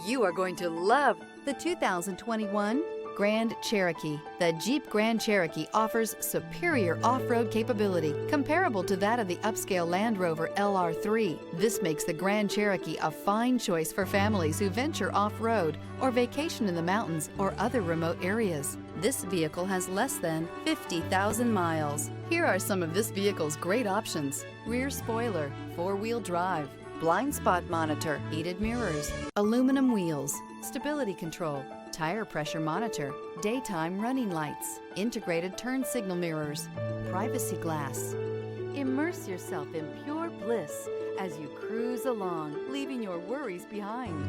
You are going to love the 2021 Grand Cherokee. The Jeep Grand Cherokee offers superior off-road capability comparable to that of the upscale Land Rover LR3. This makes the Grand Cherokee a fine choice for families who venture off-road or vacation in the mountains or other remote areas. This vehicle has less than 50,000 miles. Here are some of this vehicle's great options: rear spoiler, four-wheel drive, blind spot monitor, heated mirrors, aluminum wheels, stability control, tire pressure monitor, daytime running lights, integrated turn signal mirrors, privacy glass. Immerse yourself in pure bliss as you cruise along, leaving your worries behind.